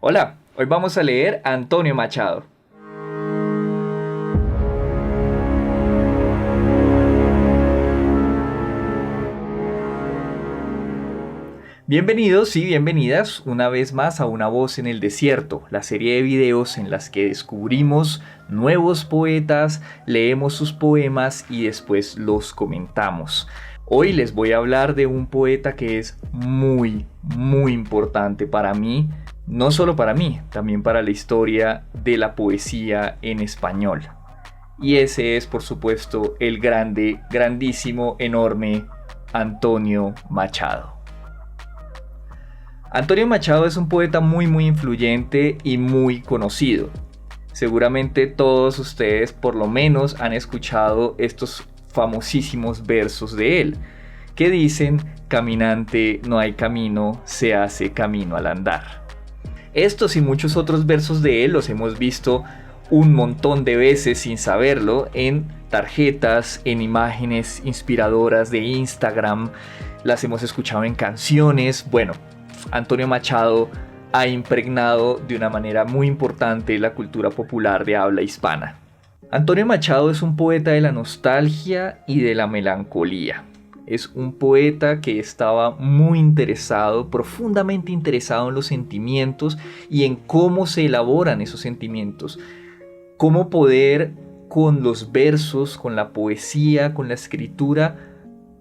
Hola, hoy vamos a leer a Antonio Machado. Bienvenidos y bienvenidas una vez más a Una Voz en el Desierto, la serie de videos en las que descubrimos nuevos poetas, leemos sus poemas y después los comentamos. Hoy les voy a hablar de un poeta que es muy importante para mí, no solo para mí, también para la historia de la poesía en español. Y ese es, por supuesto, el grandísimo, enorme Antonio Machado. Antonio Machado es un poeta muy influyente y muy conocido. Seguramente todos ustedes por lo menos han escuchado estos famosísimos versos de él, que dicen: caminante no hay camino, se hace camino al andar. Estos y muchos otros versos de él los hemos visto un montón de veces sin saberlo en tarjetas, en imágenes inspiradoras de Instagram, las hemos escuchado en canciones. Bueno, Antonio Machado ha impregnado de una manera muy importante la cultura popular de habla hispana. Antonio Machado es un poeta de la nostalgia y de la melancolía. Es un poeta que estaba muy interesado, profundamente interesado en los sentimientos y en cómo se elaboran esos sentimientos. Cómo poder, con los versos, con la poesía, con la escritura,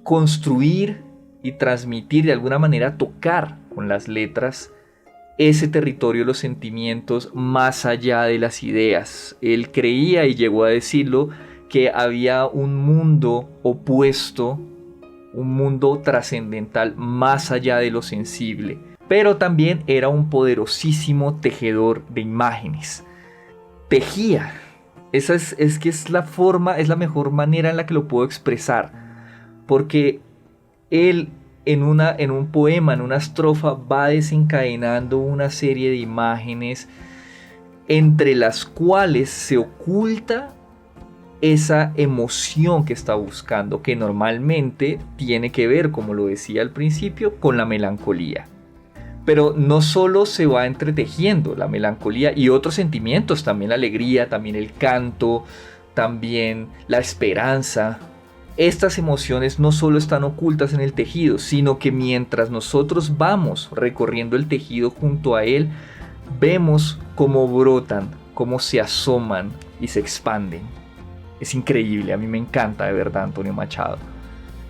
construir y transmitir, de alguna manera tocar con las letras ese territorio de los sentimientos más allá de las ideas. Él creía, y llegó a decirlo, que había un mundo opuesto, un mundo trascendental más allá de lo sensible. Pero también era un poderosísimo tejedor de imágenes. Tejía. Esa es la forma, es la mejor manera en la que lo puedo expresar. Porque él en un poema, en una estrofa, va desencadenando una serie de imágenes entre las cuales se oculta esa emoción que está buscando, que normalmente tiene que ver, como lo decía al principio, con la melancolía. Pero no solo se va entretejiendo la melancolía y otros sentimientos, también la alegría, también el canto, también la esperanza. Estas emociones no solo están ocultas en el tejido, sino que mientras nosotros vamos recorriendo el tejido junto a él, vemos cómo brotan, cómo se asoman y se expanden. Es increíble, a mí me encanta de verdad Antonio Machado.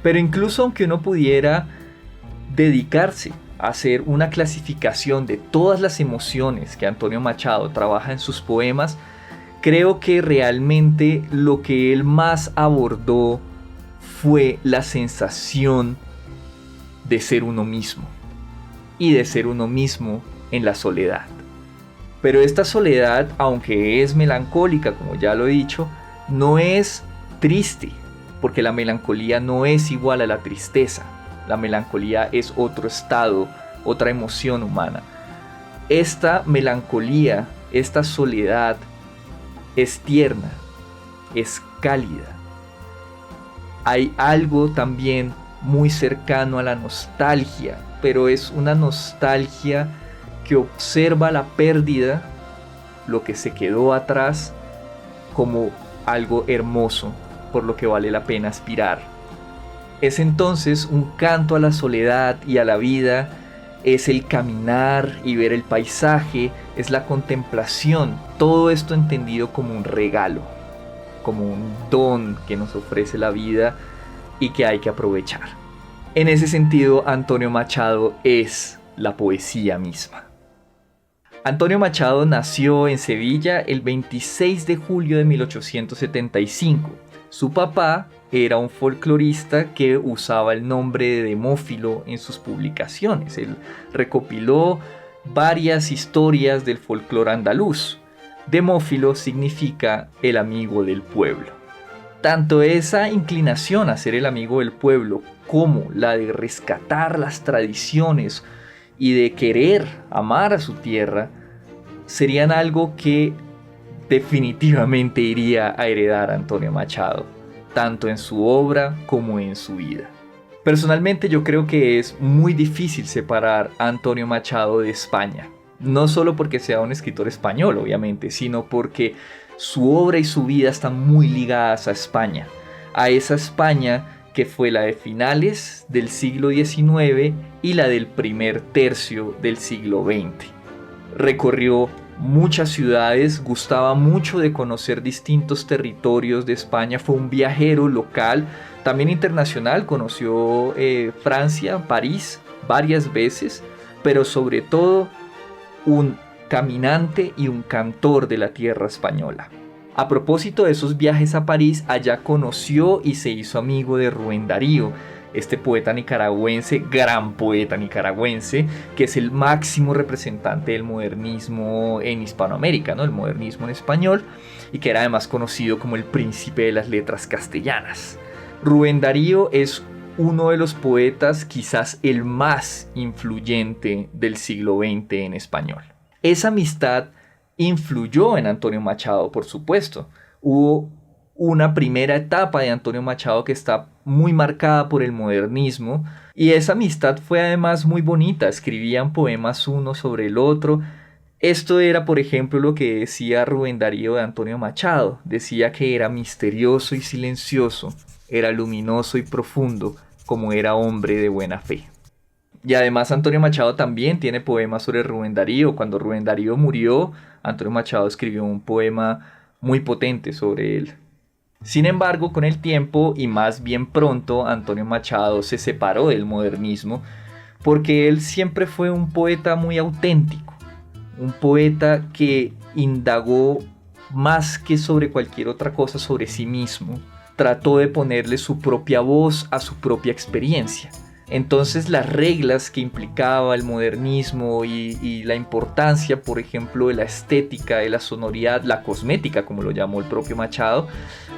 Pero incluso aunque uno pudiera dedicarse a hacer una clasificación de todas las emociones que Antonio Machado trabaja en sus poemas, creo que realmente lo que él más abordó fue la sensación de ser uno mismo y de ser uno mismo en la soledad. Pero esta soledad, aunque es melancólica, como ya lo he dicho, no es triste, porque la melancolía no es igual a la tristeza. La melancolía es otro estado, otra emoción humana. Esta melancolía, esta soledad es tierna, es cálida. Hay algo también muy cercano a la nostalgia, pero es una nostalgia que observa la pérdida, lo que se quedó atrás, como algo hermoso, por lo que vale la pena aspirar. Es entonces un canto a la soledad y a la vida, es el caminar y ver el paisaje, es la contemplación, todo esto entendido como un regalo, como un don que nos ofrece la vida y que hay que aprovechar. En ese sentido, Antonio Machado es la poesía misma. Antonio Machado nació en Sevilla el 26 de julio de 1875. Su papá era un folclorista que usaba el nombre de Demófilo en sus publicaciones. Él recopiló varias historias del folclore andaluz. Demófilo significa el amigo del pueblo. Tanto esa inclinación a ser el amigo del pueblo como la de rescatar las tradiciones y de querer amar a su tierra serían algo que definitivamente iría a heredar a Antonio Machado, tanto en su obra como en su vida. Personalmente yo creo que es muy difícil separar a Antonio Machado de España. No solo porque sea un escritor español, obviamente, sino porque su obra y su vida están muy ligadas a España. A esa España que fue la de finales del siglo XIX y la del primer tercio del siglo XX. Recorrió muchas ciudades, gustaba mucho de conocer distintos territorios de España, fue un viajero local, también internacional, conoció Francia, París varias veces, pero sobre todo un caminante y un cantor de la tierra española. A propósito de esos viajes a París, allá conoció y se hizo amigo de Rubén Darío, este poeta nicaragüense, gran poeta nicaragüense, que es el máximo representante del modernismo en Hispanoamérica, ¿no? El modernismo en español, y que era además conocido como el príncipe de las letras castellanas. Rubén Darío es uno de los poetas, quizás el más influyente del siglo XX en español. Esa amistad influyó en Antonio Machado, por supuesto. Hubo una primera etapa de Antonio Machado que está muy marcada por el modernismo, y esa amistad fue además muy bonita. Escribían poemas uno sobre el otro. Esto era, por ejemplo, lo que decía Rubén Darío de Antonio Machado. Decía que era misterioso y silencioso, era luminoso y profundo, como era hombre de buena fe. Y además Antonio Machado también tiene poemas sobre Rubén Darío. Cuando Rubén Darío murió, Antonio Machado escribió un poema muy potente sobre él. Sin embargo, con el tiempo, y más bien pronto, Antonio Machado se separó del modernismo porque él siempre fue un poeta muy auténtico, un poeta que indagó más que sobre cualquier otra cosa sobre sí mismo. Trató de ponerle su propia voz a su propia experiencia. Entonces las reglas que implicaba el modernismo y la importancia, por ejemplo, de la estética, de la sonoridad, la cosmética, como lo llamó el propio Machado,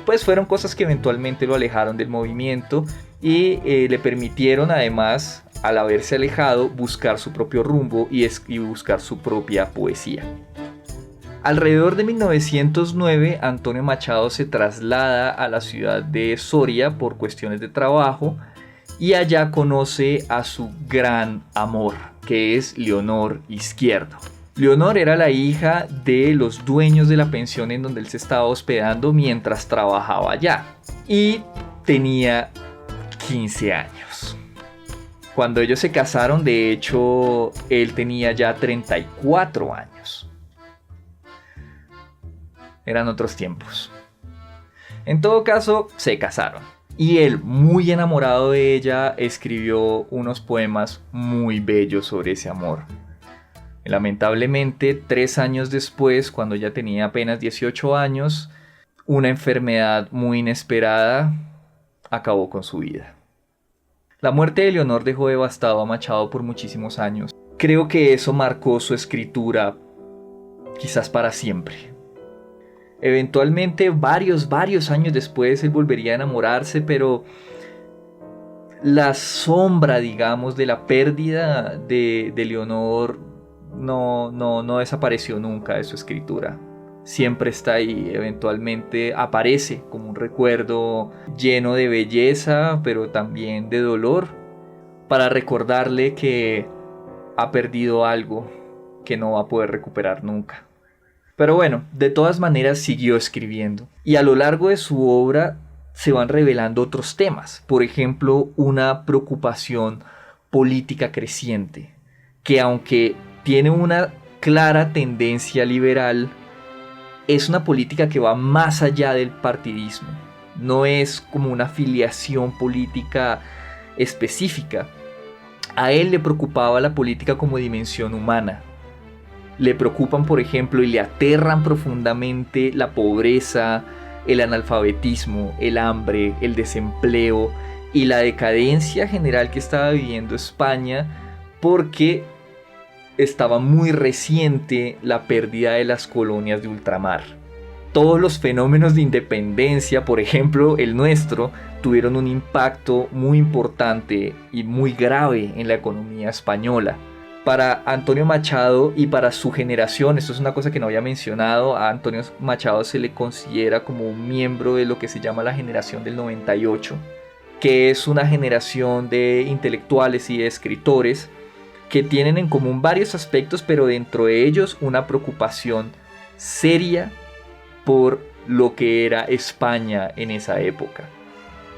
pues fueron cosas que eventualmente lo alejaron del movimiento y le permitieron, además, al haberse alejado, buscar su propio rumbo y buscar su propia poesía. Alrededor de 1909, Antonio Machado se traslada a la ciudad de Soria por cuestiones de trabajo, y allá conoce a su gran amor, que es Leonor Izquierdo. Leonor era la hija de los dueños de la pensión en donde él se estaba hospedando mientras trabajaba allá, y tenía 15 años. Cuando ellos se casaron, de hecho, él tenía ya 34 años. Eran otros tiempos. En todo caso, se casaron. Y él, muy enamorado de ella, escribió unos poemas muy bellos sobre ese amor. Lamentablemente, 3 años después, cuando ella tenía apenas 18 años, una enfermedad muy inesperada acabó con su vida. La muerte de Leonor dejó devastado a Machado por muchísimos años. Creo que eso marcó su escritura, quizás para siempre. Eventualmente, varios años después, él volvería a enamorarse, pero la sombra, digamos, de la pérdida de Leonor no desapareció nunca de su escritura. Siempre está ahí, eventualmente aparece como un recuerdo lleno de belleza, pero también de dolor, para recordarle que ha perdido algo que no va a poder recuperar nunca. Pero bueno, de todas maneras siguió escribiendo. Y a lo largo de su obra se van revelando otros temas. Por ejemplo, una preocupación política creciente, que aunque tiene una clara tendencia liberal, es una política que va más allá del partidismo. No es como una afiliación política específica. A él le preocupaba la política como dimensión humana. Le preocupan, por ejemplo, y le aterran profundamente la pobreza, el analfabetismo, el hambre, el desempleo y la decadencia general que estaba viviendo España, porque estaba muy reciente la pérdida de las colonias de ultramar. Todos los fenómenos de independencia, por ejemplo el nuestro, tuvieron un impacto muy importante y muy grave en la economía española. Para Antonio Machado y para su generación, esto es una cosa que no había mencionado, a Antonio Machado se le considera como un miembro de lo que se llama la generación del 98, que es una generación de intelectuales y de escritores que tienen en común varios aspectos, pero dentro de ellos una preocupación seria por lo que era España en esa época.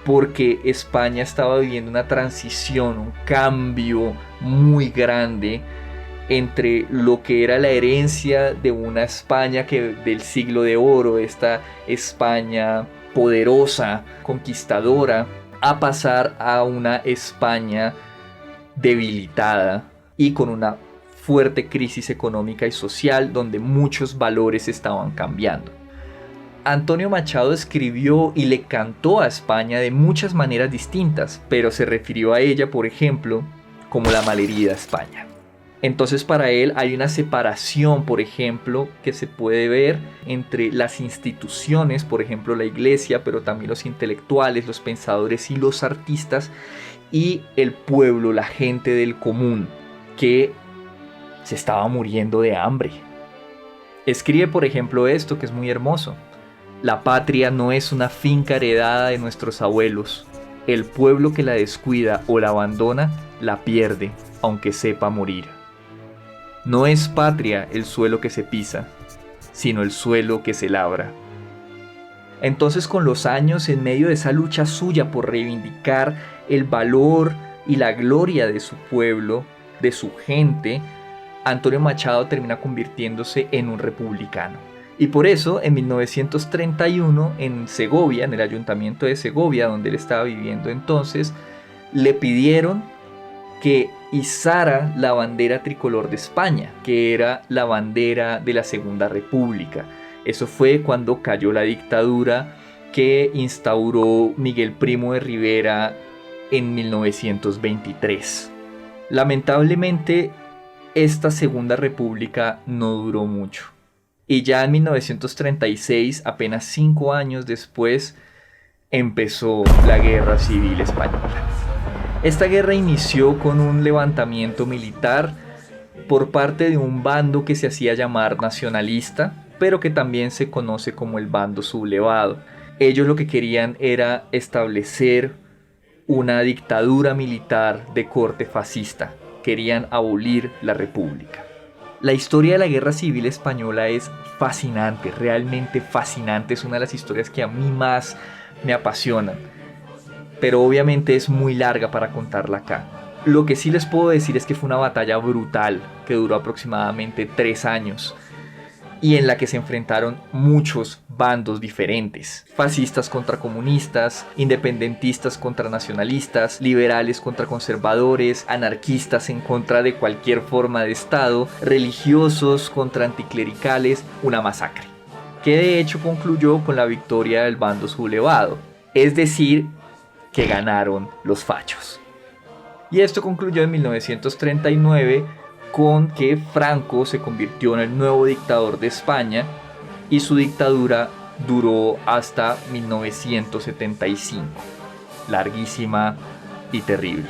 Porque España estaba viviendo una transición, un cambio muy grande entre lo que era la herencia de una España del siglo de oro, esta España poderosa, conquistadora, a pasar a una España debilitada y con una fuerte crisis económica y social donde muchos valores estaban cambiando. Antonio Machado escribió y le cantó a España de muchas maneras distintas, pero se refirió a ella, por ejemplo, como la malherida España. Entonces para él hay una separación, por ejemplo, que se puede ver entre las instituciones, por ejemplo la iglesia, pero también los intelectuales, los pensadores y los artistas, y el pueblo, la gente del común, que se estaba muriendo de hambre. Escribe, por ejemplo, esto que es muy hermoso. La patria no es una finca heredada de nuestros abuelos. El pueblo que la descuida o la abandona, la pierde, aunque sepa morir. No es patria el suelo que se pisa, sino el suelo que se labra. Entonces, con los años, en medio de esa lucha suya por reivindicar el valor y la gloria de su pueblo, de su gente, Antonio Machado termina convirtiéndose en un republicano. Y por eso, en 1931, en Segovia, en el ayuntamiento de Segovia, donde él estaba viviendo entonces, le pidieron que izara la bandera tricolor de España, que era la bandera de la Segunda República. Eso fue cuando cayó la dictadura que instauró Miguel Primo de Rivera en 1923. Lamentablemente, esta Segunda República no duró mucho. Y ya en 1936, apenas 5 años después, empezó la Guerra Civil Española. Esta guerra inició con un levantamiento militar por parte de un bando que se hacía llamar nacionalista, pero que también se conoce como el bando sublevado. Ellos lo que querían era establecer una dictadura militar de corte fascista. Querían abolir la república. La historia de la Guerra Civil Española es fascinante, realmente fascinante. Es una de las historias que a mí más me apasionan. Pero obviamente es muy larga para contarla acá. Lo que sí les puedo decir es que fue una batalla brutal que duró aproximadamente 3 años y en la que se enfrentaron muchos bandos diferentes. Fascistas contra comunistas, independentistas contra nacionalistas, liberales contra conservadores, anarquistas en contra de cualquier forma de Estado, religiosos contra anticlericales, una masacre. Que de hecho concluyó con la victoria del bando sublevado, es decir, que ganaron los fachos. Y esto concluyó en 1939 con que Franco se convirtió en el nuevo dictador de España y su dictadura duró hasta 1975. Larguísima y terrible.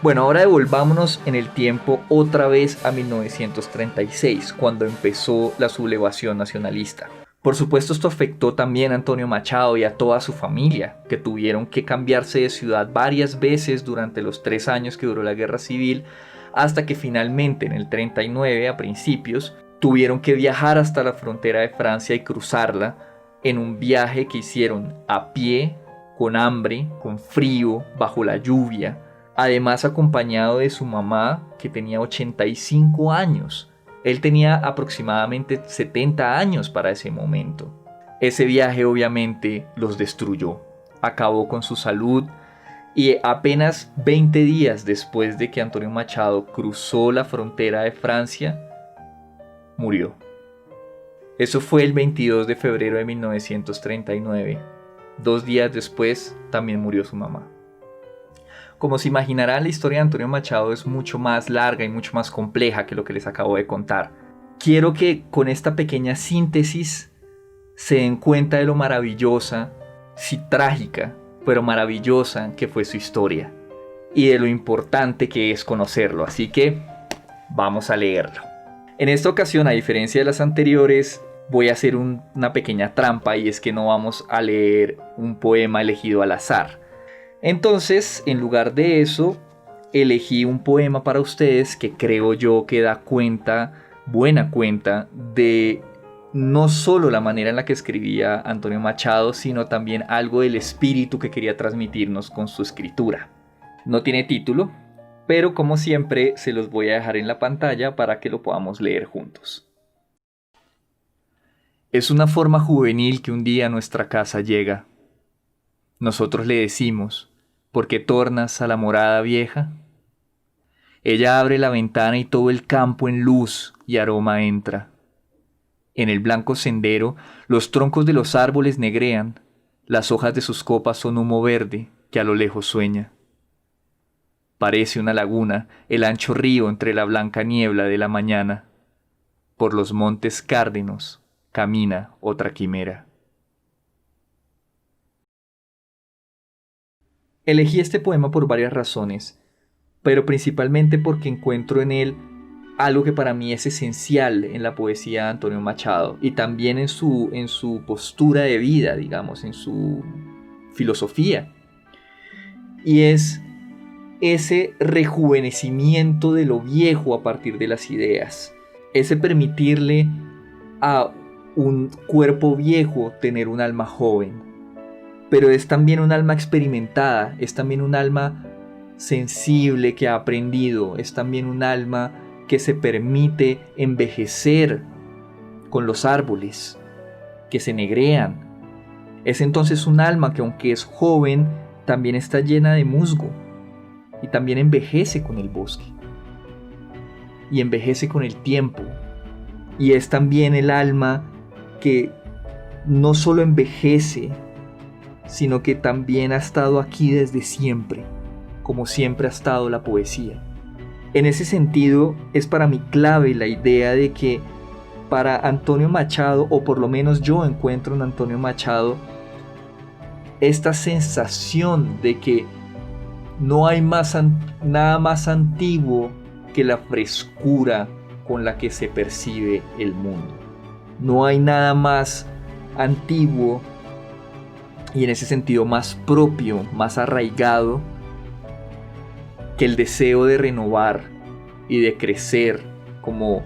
Bueno, ahora devolvámonos en el tiempo otra vez a 1936, cuando empezó la sublevación nacionalista. Por supuesto, esto afectó también a Antonio Machado y a toda su familia, que tuvieron que cambiarse de ciudad varias veces durante los 3 años que duró la guerra civil, hasta que finalmente en el 39, a principios, tuvieron que viajar hasta la frontera de Francia y cruzarla en un viaje que hicieron a pie, con hambre, con frío, bajo la lluvia, además acompañado de su mamá, que tenía 85 años. Él tenía aproximadamente 70 años para ese momento. Ese viaje obviamente los destruyó, acabó con su salud y apenas 20 días después de que Antonio Machado cruzó la frontera de Francia, murió. Eso fue el 22 de febrero de 1939. 2 días después también murió su mamá. Como se imaginarán, la historia de Antonio Machado es mucho más larga y mucho más compleja que lo que les acabo de contar. Quiero que con esta pequeña síntesis se den cuenta de lo maravillosa, sí trágica, pero maravillosa que fue su historia y de lo importante que es conocerlo. Así que vamos a leerlo. En esta ocasión, a diferencia de las anteriores, voy a hacer una pequeña trampa, y es que no vamos a leer un poema elegido al azar. Entonces, en lugar de eso, elegí un poema para ustedes que creo yo que da buena cuenta de no solo la manera en la que escribía Antonio Machado, sino también algo del espíritu que quería transmitirnos con su escritura. No tiene título, pero como siempre se los voy a dejar en la pantalla para que lo podamos leer juntos. Es una forma juvenil que un día a nuestra casa llega. Nosotros le decimos, ¿por qué tornas a la morada vieja? Ella abre la ventana y todo el campo en luz y aroma entra. En el blanco sendero, los troncos de los árboles negrean, las hojas de sus copas son humo verde que a lo lejos sueña. Parece una laguna el ancho río entre la blanca niebla de la mañana. Por los montes cárdenos camina otra quimera. Elegí este poema por varias razones, pero principalmente porque encuentro en él algo que para mí es esencial en la poesía de Antonio Machado y también en su postura de vida, digamos, en su filosofía. Y es ese rejuvenecimiento de lo viejo a partir de las ideas, ese permitirle a un cuerpo viejo tener un alma joven, pero es también un alma experimentada, es también un alma sensible que ha aprendido, es también un alma que se permite envejecer con los árboles, que se negrean. Es entonces un alma que aunque es joven, también está llena de musgo y también envejece con el bosque y envejece con el tiempo. Y es también el alma que no solo envejece, sino que también ha estado aquí desde siempre, como siempre ha estado la poesía. En ese sentido, es para mí clave la idea de que para Antonio Machado, o por lo menos yo encuentro en Antonio Machado, esta sensación de que no hay nada más antiguo que la frescura con la que se percibe el mundo. No hay nada más antiguo y en ese sentido más propio, más arraigado, que el deseo de renovar y de crecer como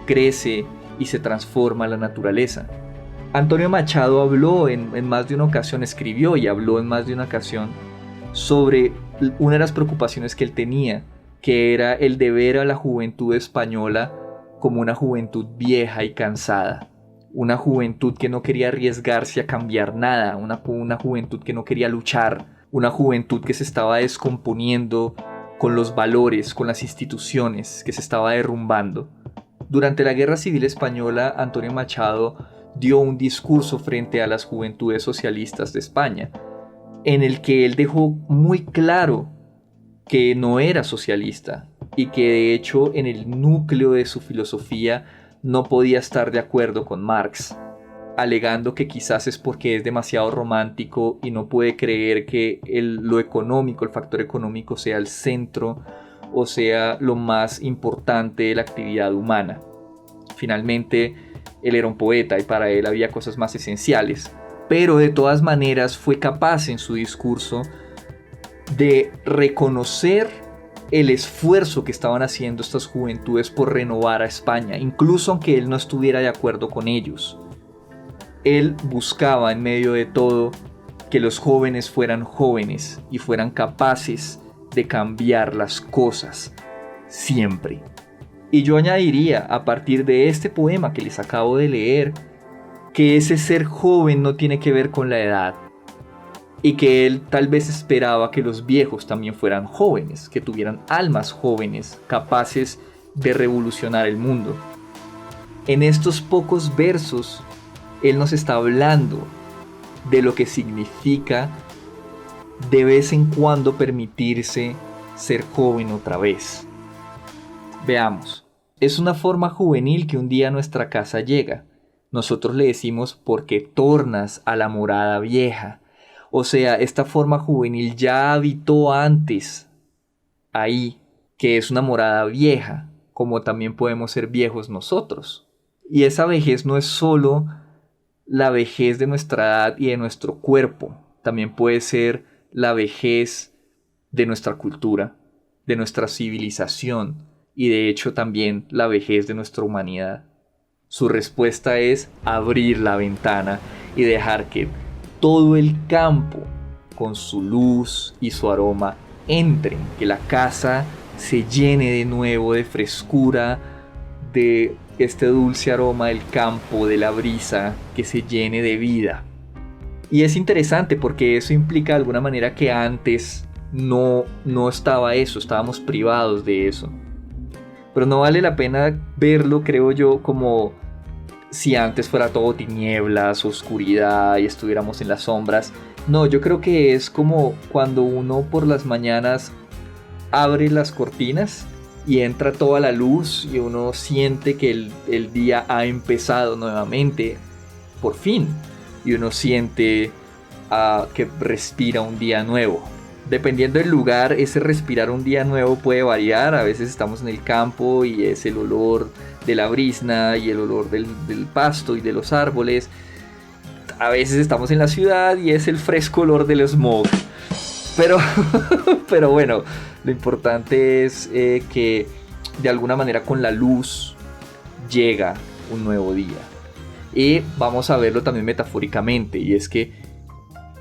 crece y se transforma la naturaleza. Antonio Machado habló en más de una ocasión, escribió y habló en más de una ocasión sobre una de las preocupaciones que él tenía, que era el de ver a la juventud española como una juventud vieja y cansada, una juventud que no quería arriesgarse a cambiar nada, una juventud que no quería luchar, una juventud que se estaba descomponiendo con los valores, con las instituciones, que se estaba derrumbando. Durante la Guerra Civil Española, Antonio Machado dio un discurso frente a las juventudes socialistas de España, en el que él dejó muy claro que no era socialista y que de hecho en el núcleo de su filosofía no podía estar de acuerdo con Marx, alegando que quizás es porque es demasiado romántico y no puede creer que lo económico, el factor económico sea el centro o sea lo más importante de la actividad humana. Finalmente, él era un poeta y para él había cosas más esenciales, pero de todas maneras fue capaz en su discurso de reconocer el esfuerzo que estaban haciendo estas juventudes por renovar a España, incluso aunque él no estuviera de acuerdo con ellos. Él buscaba en medio de todo que los jóvenes fueran jóvenes y fueran capaces de cambiar las cosas siempre. Y yo añadiría, a partir de este poema que les acabo de leer, que ese ser joven no tiene que ver con la edad y que él tal vez esperaba que los viejos también fueran jóvenes, que tuvieran almas jóvenes capaces de revolucionar el mundo. En estos pocos versos él nos está hablando de lo que significa de vez en cuando permitirse ser joven otra vez. Veamos, es una forma juvenil que un día a nuestra casa llega. Nosotros le decimos porque tornas a la morada vieja. O sea, esta forma juvenil ya habitó antes ahí, que es una morada vieja, como también podemos ser viejos nosotros. Y esa vejez no es solo la vejez de nuestra edad y de nuestro cuerpo, también puede ser la vejez de nuestra cultura, de nuestra civilización y de hecho también la vejez de nuestra humanidad? Su respuesta es abrir la ventana y dejar que todo el campo, con su luz y su aroma, entren, que la casa se llene de nuevo de frescura, de este dulce aroma del campo, de la brisa, que se llene de vida. Y es interesante porque eso implica de alguna manera que antes no estaba eso, estábamos privados de eso. Pero no vale la pena verlo, creo yo, como si antes fuera todo tinieblas, oscuridad y estuviéramos en las sombras. No, yo creo que es como cuando uno por las mañanas abre las cortinas y entra toda la luz y uno siente que el día ha empezado nuevamente, por fin. Y uno siente que respira un día nuevo. Dependiendo del lugar, ese respirar un día nuevo puede variar. A veces estamos en el campo y es el olor de la brizna y el olor del pasto y de los árboles. A veces estamos en la ciudad y es el fresco olor del smog. Pero bueno, lo importante es que de alguna manera con la luz llega un nuevo día. Y vamos a verlo también metafóricamente, y es que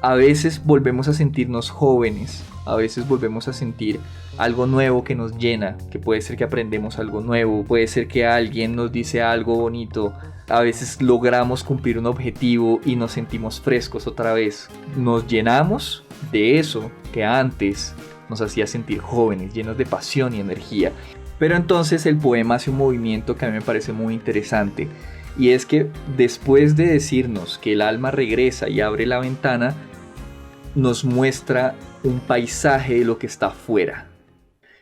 a veces volvemos a sentirnos jóvenes, a veces volvemos a sentir algo nuevo que nos llena, que puede ser que aprendemos algo nuevo, puede ser que alguien nos dice algo bonito, a veces logramos cumplir un objetivo y nos sentimos frescos otra vez. Nos llenamos de eso que antes nos hacía sentir jóvenes, llenos de pasión y energía. Pero entonces el poema hace un movimiento que a mí me parece muy interesante, y es que después de decirnos que el alma regresa y abre la ventana, nos muestra un paisaje de lo que está afuera.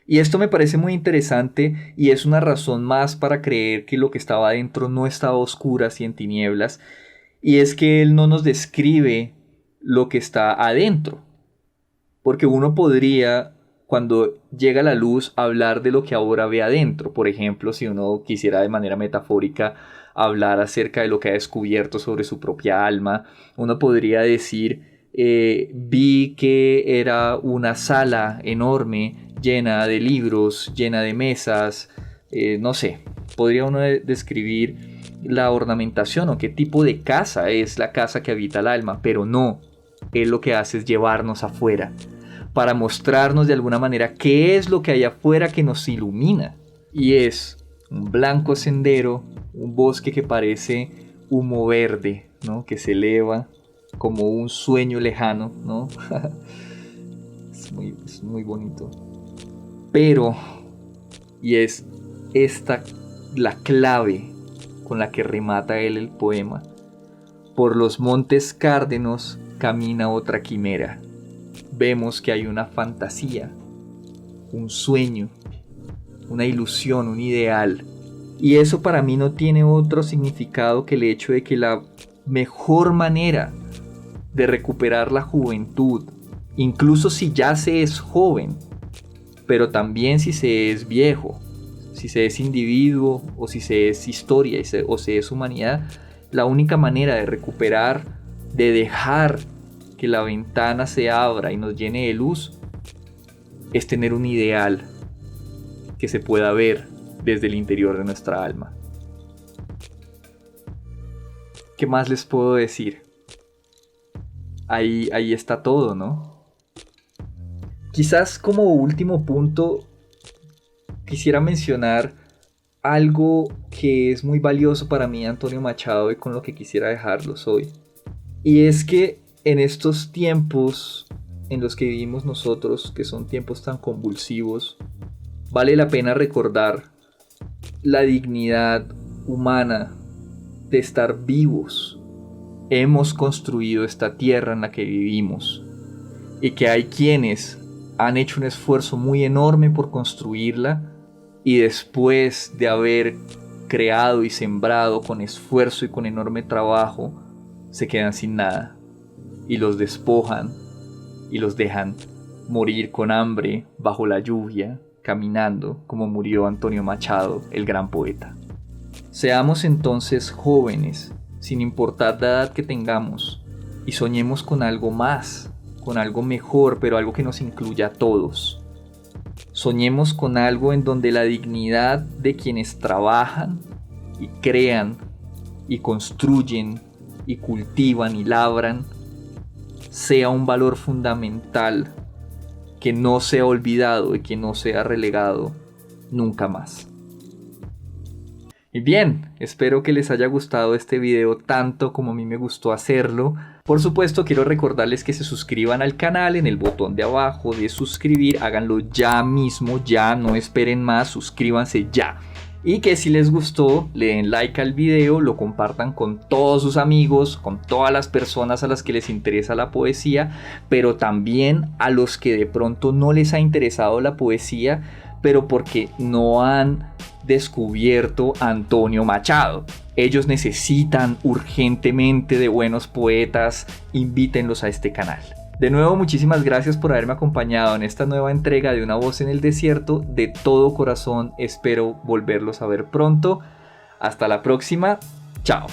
Y esto me parece muy interesante y es una razón más para creer que lo que estaba adentro no estaba a oscuras y en tinieblas, y es que él no nos describe lo que está adentro. Porque uno podría, cuando llega la luz, hablar de lo que ahora ve adentro. Por ejemplo, si uno quisiera de manera metafórica hablar acerca de lo que ha descubierto sobre su propia alma, uno podría decir: vi que era una sala enorme, llena de libros, llena de mesas, no sé, podría uno describir la ornamentación o qué tipo de casa es la casa que habita el alma, pero no, él lo que hace es llevarnos afuera, para mostrarnos de alguna manera qué es lo que hay afuera que nos ilumina, y es un blanco sendero, un bosque que parece humo verde, ¿no? Que se eleva como un sueño lejano, ¿no? es muy bonito. Pero, y es esta la clave con la que remata él el poema: por los montes cárdenos camina otra quimera. Vemos que hay una fantasía, un sueño, una ilusión, un ideal. Y eso para mí no tiene otro significado que el hecho de que la mejor manera de recuperar la juventud, incluso si ya se es joven, pero también si se es viejo, si se es individuo o si se es historia o se es humanidad, la única manera de recuperar, de dejar que la ventana se abra y nos llene de luz, es tener un ideal que se pueda ver desde el interior de nuestra alma. ¿Qué más les puedo decir? Ahí está todo, ¿no? Quizás como último punto quisiera mencionar algo que es muy valioso para mí, Antonio Machado, y con lo que quisiera dejarlos hoy. Y es que en estos tiempos en los que vivimos nosotros, que son tiempos tan convulsivos, vale la pena recordar la dignidad humana de estar vivos. Hemos construido esta tierra en la que vivimos y que hay quienes han hecho un esfuerzo muy enorme por construirla, y después de haber creado y sembrado con esfuerzo y con enorme trabajo, se quedan sin nada y los despojan y los dejan morir con hambre bajo la lluvia, caminando como murió Antonio Machado, el gran poeta. Seamos entonces jóvenes, sin importar la edad que tengamos, y soñemos con algo más, con algo mejor, pero algo que nos incluya a todos. Soñemos con algo en donde la dignidad de quienes trabajan y crean y construyen y cultivan y labran sea un valor fundamental, que no sea olvidado y que no sea relegado nunca más. Y bien, espero que les haya gustado este video tanto como a mí me gustó hacerlo. Por supuesto, quiero recordarles que se suscriban al canal en el botón de abajo de suscribir. Háganlo ya mismo, ya, no esperen más, suscríbanse ya. Y que si les gustó, le den like al video, lo compartan con todos sus amigos, con todas las personas a las que les interesa la poesía, pero también a los que de pronto no les ha interesado la poesía, pero porque no han descubierto a Antonio Machado. Ellos necesitan urgentemente de buenos poetas, invítenlos a este canal. De nuevo, muchísimas gracias por haberme acompañado en esta nueva entrega de Una Voz en el Desierto. De todo corazón espero volverlos a ver pronto. Hasta la próxima. Chao.